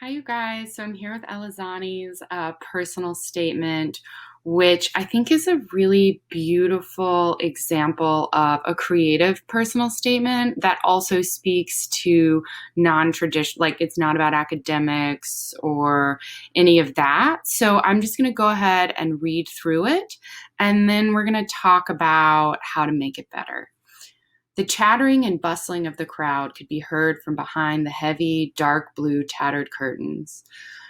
Hi, you guys. So I'm here with Elizane's personal statement, which I think is a really beautiful example of a creative personal statement that also speaks to non-traditional, like it's not about academics or any of that. So I'm just going to go ahead and read through it, and then we're going to talk about how to make it better. The chattering and bustling of the crowd could be heard from behind the heavy, dark blue tattered curtains.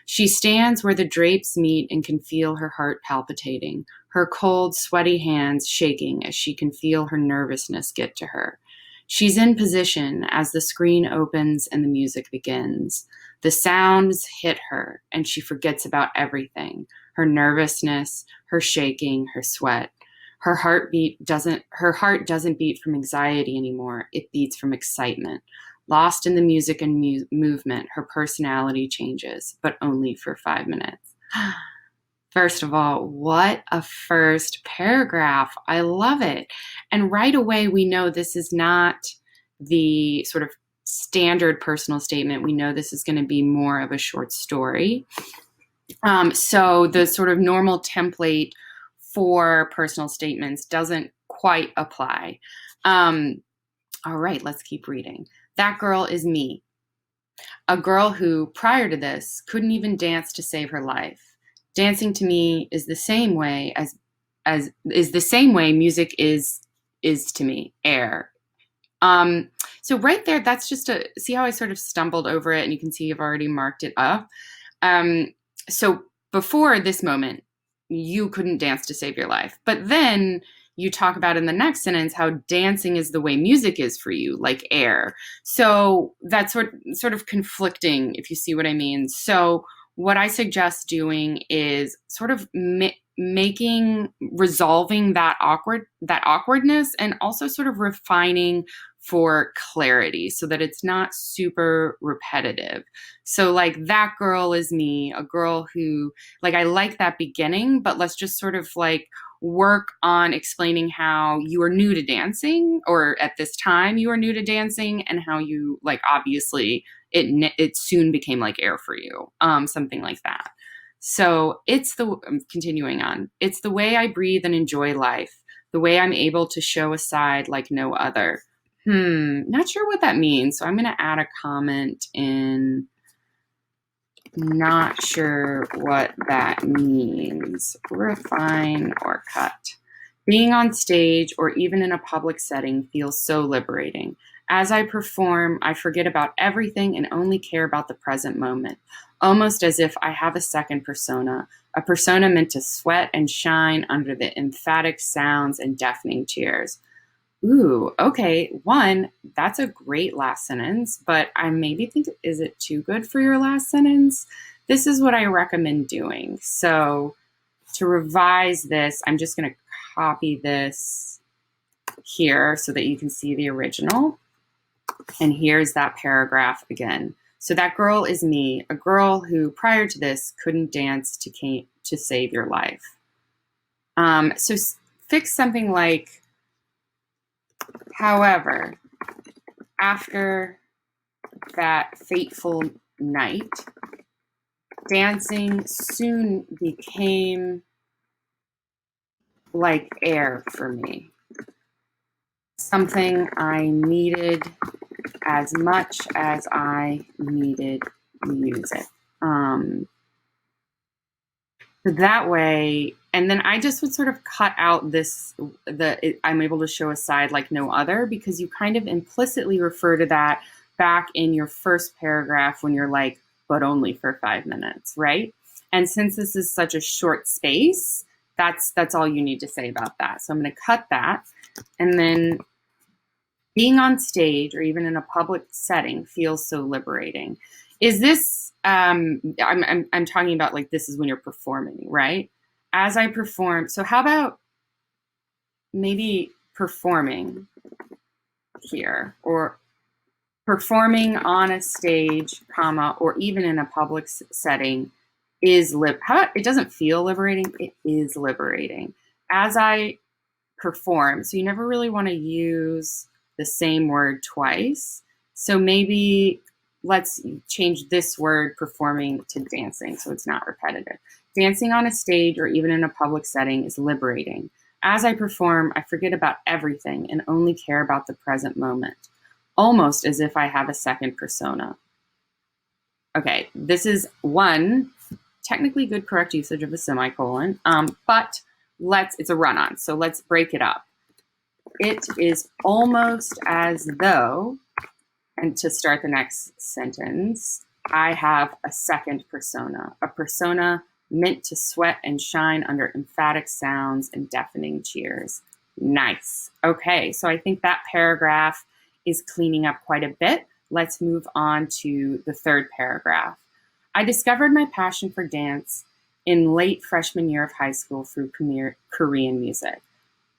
She stands where the drapes meet and can feel her heart palpitating, her cold, sweaty hands shaking as she can feel her nervousness get to her. She's in position as the screen opens and the music begins. The sounds hit her, and she forgets about everything, her nervousness, her shaking, her sweat. Her heart doesn't beat from anxiety anymore. It beats from excitement. Lost in the music and movement, her personality changes, but only for 5 minutes. First of all, what a first paragraph. I love it. And right away, we know this is not the sort of standard personal statement. We know this is going to be more of a short story. So the sort of normal template for personal statements doesn't quite apply. All right, let's keep reading. That girl is me. A girl who, prior to this, couldn't even dance to save her life. Dancing to me is the same way as is the same way music is to me, air. So right there, that's just see how I sort of stumbled over it, and you can see I've already marked it up. So before this moment, you couldn't dance to save your life. But then you talk about in the next sentence how dancing is the way music is for you, like air. So that's sort of conflicting, if you see what I mean. So what I suggest doing is sort of resolving that awkwardness, and also sort of refining for clarity so that it's not super repetitive. So like, that girl is me, a girl who, like, I like that beginning, but let's just sort of like work on explaining how you are new to dancing, or at this time you are new to dancing, and how you, like, obviously it soon became like air for you, something like that. So continuing on, it's the way I breathe and enjoy life, the way I'm able to show a side like no other. Not sure what that means. So I'm going to add a comment in. Not sure what that means. Refine or cut. Being on stage or even in a public setting feels so liberating. As I perform, I forget about everything and only care about the present moment, almost as if I have a second persona, a persona meant to sweat and shine under the emphatic sounds and deafening cheers. Ooh, okay. One, that's a great last sentence, but I maybe think, is it too good for your last sentence? This is what I recommend doing. So to revise this, I'm just going to copy this here so that you can see the original. And here's that paragraph again. So that girl is me, a girl who prior to this couldn't dance to save your life. So fix something like, however, after that fateful night, dancing soon became like air for me. Something I needed as much as I needed music. That way, and then I just would sort of cut out I'm able to show a side like no other, because you kind of implicitly refer to that back in your first paragraph when you're like, but only for 5 minutes, right? And since this is such a short space, that's all you need to say about that. So I'm going to cut that. And then, being on stage or even in a public setting feels so liberating. Is this, I'm talking about, like, this is when you're performing, right? As I perform, so how about maybe performing here, or performing on a stage, comma, or even in a public setting how about, it doesn't feel liberating, it is liberating. As I perform, so you never really want to use the same word twice. So maybe let's change this word performing to dancing so it's not repetitive. Dancing on a stage or even in a public setting is liberating. As I perform, I forget about everything and only care about the present moment, almost as if I have a second persona. Okay, this is one technically good correct usage of a semicolon, but it's a run-on, so let's break it up. It is almost as though, and to start the next sentence, I have a second persona, a persona meant to sweat and shine under emphatic sounds and deafening cheers. Nice. Okay, so I think that paragraph is cleaning up quite a bit. Let's move on to the third paragraph. I discovered my passion for dance in late freshman year of high school through Korean music.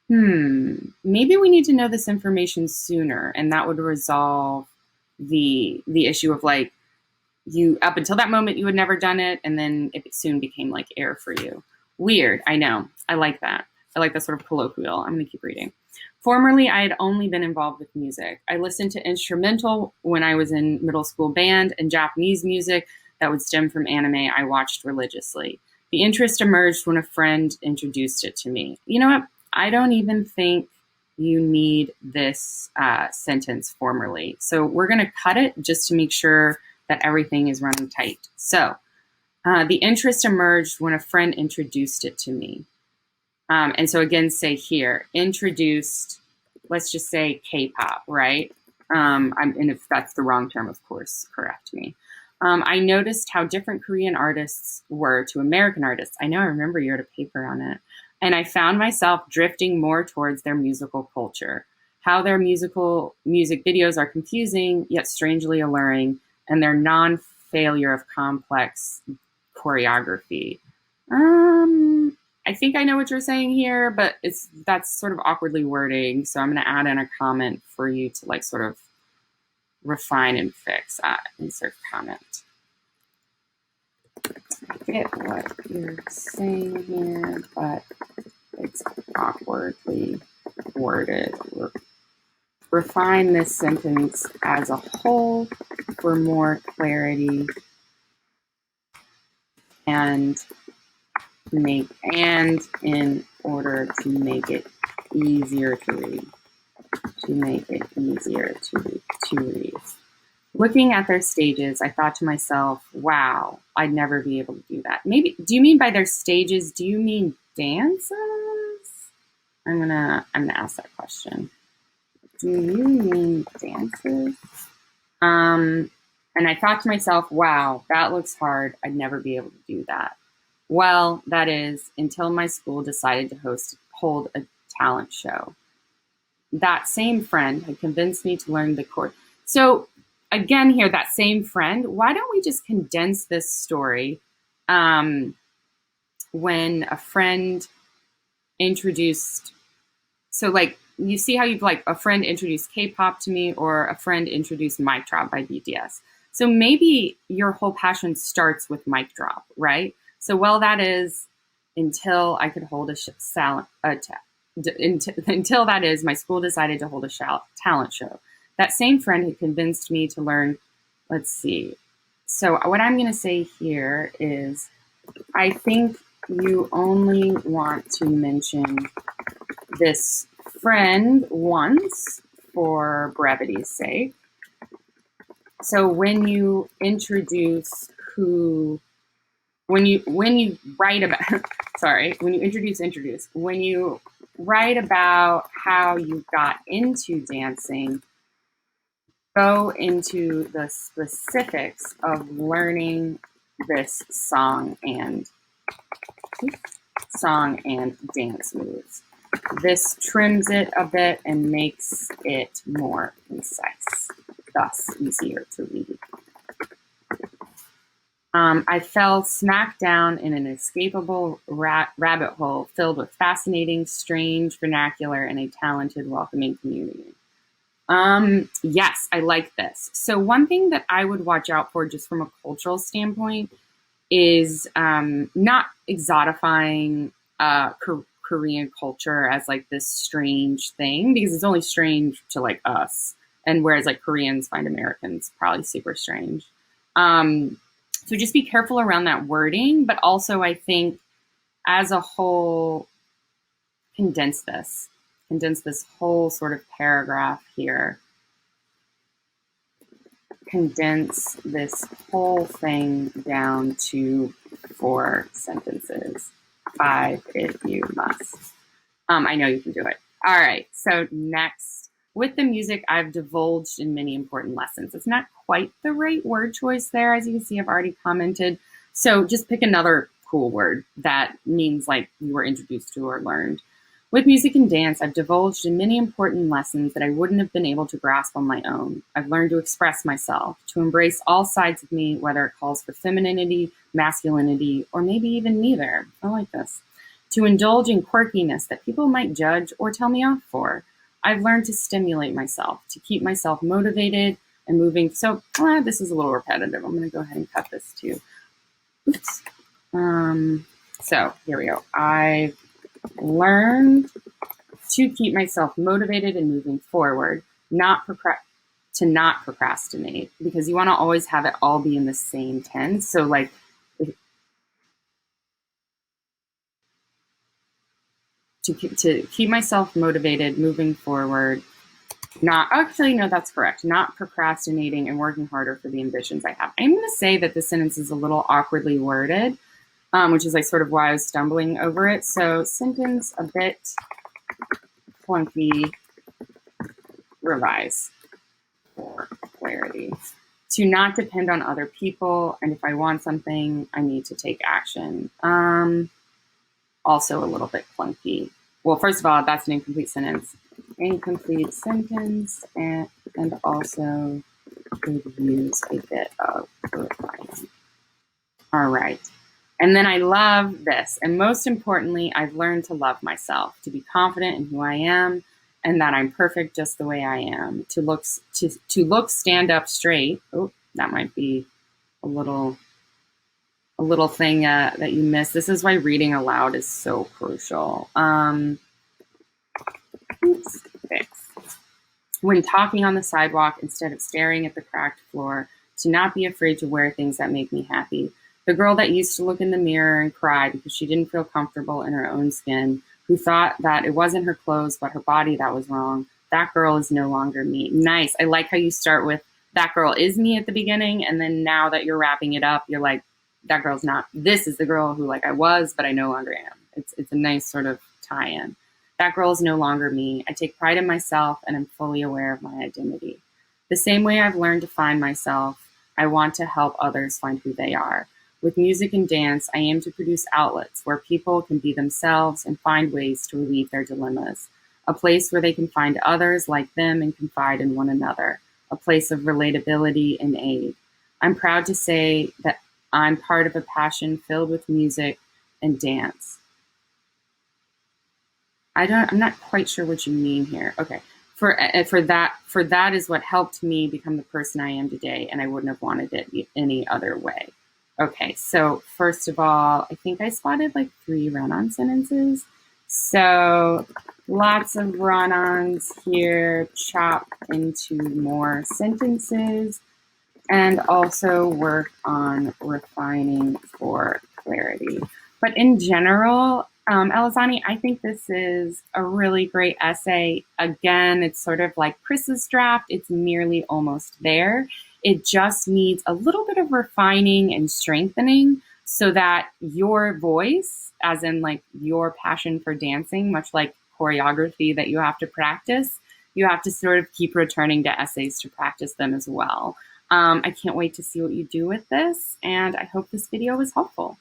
Maybe we need to know this information sooner, and that would resolve the issue of like, you up until that moment you had never done it, and then it soon became like air for you. Weird, I know. I like that. I like that sort of colloquial. I'm going to keep reading. Formerly, I had only been involved with music. I listened to instrumental when I was in middle school band, and Japanese music that would stem from anime I watched religiously. The interest emerged when a friend introduced it to me. You know what? I don't even think you need this sentence formerly. So we're going to cut it just to make sure that everything is running tight. So the interest emerged when a friend introduced it to me. And so again, say here, introduced, let's just say K-pop, right? And if that's the wrong term, of course, correct me. I noticed how different Korean artists were to American artists. I know, I remember you had a paper on it. And I found myself drifting more towards their musical culture, how their music videos are confusing, yet strangely alluring, and their non-failure of complex choreography. I think I know what you're saying here, but that's sort of awkwardly wording. So I'm going to add in a comment for you to like sort of refine and fix. Insert comment. I get what you're saying here, but it's awkwardly worded. Refine this sentence as a whole for more clarity and in order to make it easier to read. To read. Looking at their stages, I thought to myself, wow, I'd never be able to do that. Maybe, do you mean by their stages, do you mean dances? I'm gonna ask that question. Do you mean dances? And I thought to myself, wow, that looks hard. I'd never be able to do that. Well, that is until my school decided to hold a talent show. That same friend had convinced me to learn the chord. So again here, that same friend, why don't we just condense this story when a friend introduced, so like, you see how you've like a friend introduced K-pop to me or a friend introduced Mic Drop by BTS. So maybe your whole passion starts with Mic Drop, right? So that is until I could hold until that is my school decided to hold a talent show. That same friend had convinced me to learn, let's see. So what I'm going to say here is, I think you only want to mention this friend once for brevity's sake. So when you introduce when you write about, when you write about how you got into dancing, go into the specifics of learning this song and dance moves. This trims it a bit and makes it more concise, thus easier to read. I fell smack down in an escapable rabbit hole filled with fascinating, strange vernacular and a talented, welcoming community. Yes, I like this. So one thing that I would watch out for just from a cultural standpoint is not exotifying Korean culture as like this strange thing, because it's only strange to like us. And whereas like Koreans find Americans probably super strange. So just be careful around that wording, but also I think as a whole, condense this whole sort of paragraph here. Condense this whole thing down to 4 sentences. 5 if you must. I know you can do it. All right, so next, with the music, I've divulged in many important lessons. It's not quite the right word choice there. As you can see, I've already commented. So just pick another cool word that means like you were introduced to or learned. With music and dance, I've divulged in many important lessons that I wouldn't have been able to grasp on my own. I've learned to express myself, to embrace all sides of me, whether it calls for femininity, masculinity, or maybe even neither. I like this. To indulge in quirkiness that people might judge or tell me off for. I've learned to stimulate myself, to keep myself motivated and moving. So this is a little repetitive. I'm going to go ahead and cut this too. Oops. So here we go. I've learned to keep myself motivated and moving forward, to not procrastinate, because you want to always have it all be in the same tense. So like, to keep myself motivated, moving forward, not actually, no, that's correct. Not procrastinating and working harder for the ambitions I have. I'm going to say that this sentence is a little awkwardly worded, which is like sort of why I was stumbling over it. So sentence a bit clunky, revise for clarity. To not depend on other people, and if I want something, I need to take action. Also a little bit clunky. Well, first of all, that's an incomplete sentence. Incomplete sentence, and also could use a bit of refinement. All right. And then I love this. And most importantly, I've learned to love myself, to be confident in who I am, and that I'm perfect just the way I am. To look stand up straight. Oh, that might be a little thing that you missed. This is why reading aloud is so crucial. Fix. When talking on the sidewalk, instead of staring at the cracked floor, to not be afraid to wear things that make me happy. The girl that used to look in the mirror and cry because she didn't feel comfortable in her own skin, who thought that it wasn't her clothes but her body that was wrong, that girl is no longer me. Nice. I like how you start with that girl is me at the beginning, and then now that you're wrapping it up, you're like, that girl's not, this is the girl who like I was, but I no longer am. It's a nice sort of tie-in. That girl is no longer me. I take pride in myself and I'm fully aware of my identity. The same way I've learned to find myself, I want to help others find who they are. With music and dance, I aim to produce outlets where people can be themselves and find ways to relieve their dilemmas. A place where they can find others like them and confide in one another. A place of relatability and aid. I'm proud to say that I'm part of a passion filled with music and dance. I'm not quite sure what you mean here. Okay. For that is what helped me become the person I am today, and I wouldn't have wanted it any other way. Okay, so first of all, I think I spotted like 3 run-on sentences. So lots of run-ons here, chop into more sentences, and also work on refining for clarity. But in general, Elizanee, I think this is a really great essay. Again, it's sort of like Chris's draft. It's nearly almost there. It just needs a little bit of refining and strengthening so that your voice, as in like your passion for dancing, much like choreography that you have to practice, you have to sort of keep returning to essays to practice them as well. I can't wait to see what you do with this, and I hope this video was helpful.